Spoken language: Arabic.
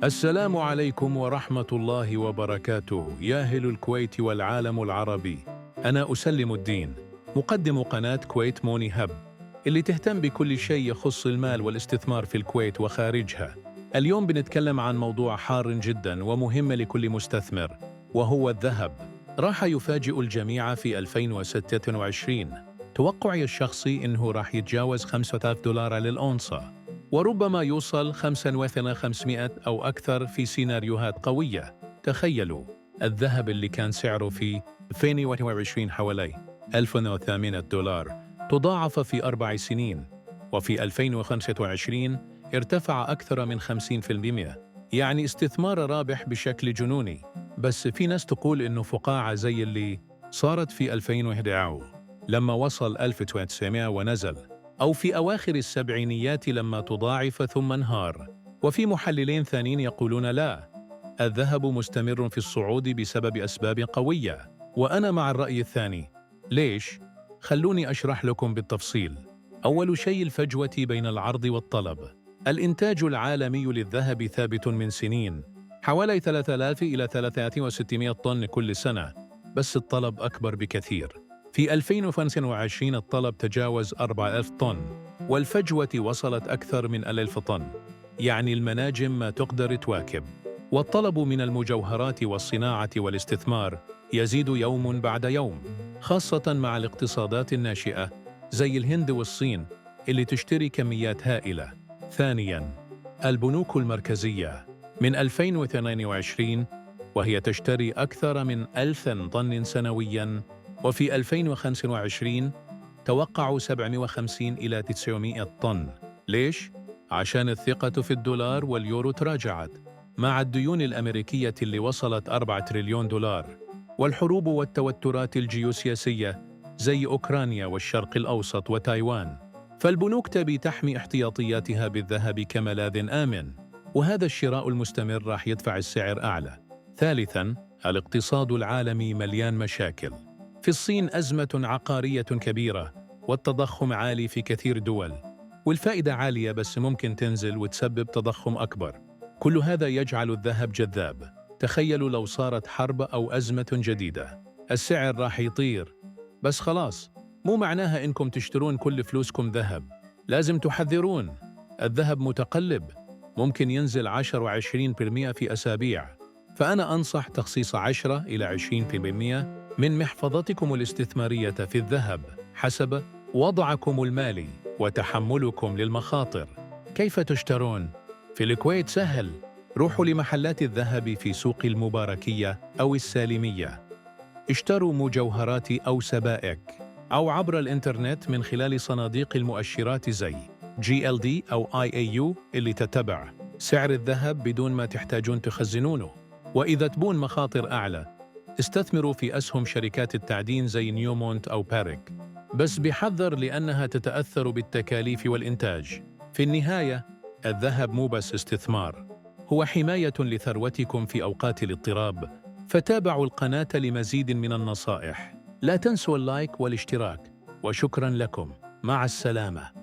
السلام عليكم ورحمة الله وبركاته، يا أهل الكويت والعالم العربي. أنا أسلم الدين، مقدم قناة كويت موني هب، اللي تهتم بكل شيء يخص المال والاستثمار في الكويت وخارجها. اليوم بنتكلم عن موضوع حار جدا ومهم لكل مستثمر، وهو الذهب. راح يفاجئ الجميع في 2026. توقعي الشخصي إنه راح يتجاوز $5,000 للأونصة، وربما يوصل 5,500 أو أكثر في سيناريوهات قوية. تخيلوا، الذهب اللي كان سعره في 2021 حوالي $1,800 تضاعف في 4 سنين، وفي 2025 ارتفع أكثر من 50%. يعني استثمار رابح بشكل جنوني. بس في ناس تقول إنه فقاعة زي اللي صارت في 2011 لما وصل 1900 ونزل، أو في أواخر السبعينيات لما تضاعف ثم انهار. وفي محللين ثانيين يقولون لا، الذهب مستمر في الصعود بسبب أسباب قوية، وأنا مع الرأي الثاني. ليش؟ خلوني أشرح لكم بالتفصيل. أول شيء، الفجوة بين العرض والطلب. الإنتاج العالمي للذهب ثابت من سنين، حوالي 3000 إلى 3600 طن كل سنة، بس الطلب أكبر بكثير. في 2025 الطلب تجاوز 4000 طن، والفجوة وصلت أكثر من 1000 طن. يعني المناجم ما تقدر تواكب. والطلب من المجوهرات والصناعة والاستثمار يزيد يوم بعد يوم، خاصة مع الاقتصادات الناشئة زي الهند والصين اللي تشتري كميات هائلة. ثانياً، البنوك المركزية من 2022 وهي تشتري أكثر من 1000 طن سنوياً، وفي 2025 توقعوا 750 إلى 900 طن. ليش؟ عشان الثقة في الدولار واليورو تراجعت، مع الديون الأمريكية اللي وصلت 4 تريليون دولار، والحروب والتوترات الجيوسياسية زي أوكرانيا والشرق الأوسط وتايوان. فالبنوك تبي تحمي احتياطياتها بالذهب كملاذ آمن، وهذا الشراء المستمر راح يدفع السعر أعلى. ثالثاً، الاقتصاد العالمي مليان مشاكل. في الصين أزمة عقارية كبيرة، والتضخم عالي في كثير دول، والفائدة عالية بس ممكن تنزل وتسبب تضخم أكبر. كل هذا يجعل الذهب جذاب. تخيلوا لو صارت حرب أو أزمة جديدة، السعر راح يطير. بس خلاص، مو معناها إنكم تشترون كل فلوسكم ذهب، لازم تحذرون. الذهب متقلب، ممكن ينزل 10 و20% في أسابيع. فأنا أنصح تخصيص 10 إلى 20% من محفظتكم الاستثمارية في الذهب حسب وضعكم المالي وتحملكم للمخاطر. كيف تشترون؟ في الكويت سهل، روحوا لمحلات الذهب في سوق المباركية أو السالمية، اشتروا مجوهرات أو سبائك، أو عبر الإنترنت من خلال صناديق المؤشرات زي GLD أو IAU اللي تتبع سعر الذهب بدون ما تحتاجون تخزنونه. وإذا تبون مخاطر أعلى، استثمروا في أسهم شركات التعدين زي نيومونت أو باريك، بس بحذر لأنها تتأثر بالتكاليف والإنتاج. في النهاية، الذهب مو بس استثمار، هو حماية لثروتكم في أوقات الاضطراب. فتابعوا القناة لمزيد من النصائح. لا تنسوا اللايك والاشتراك، وشكرا لكم. مع السلامة.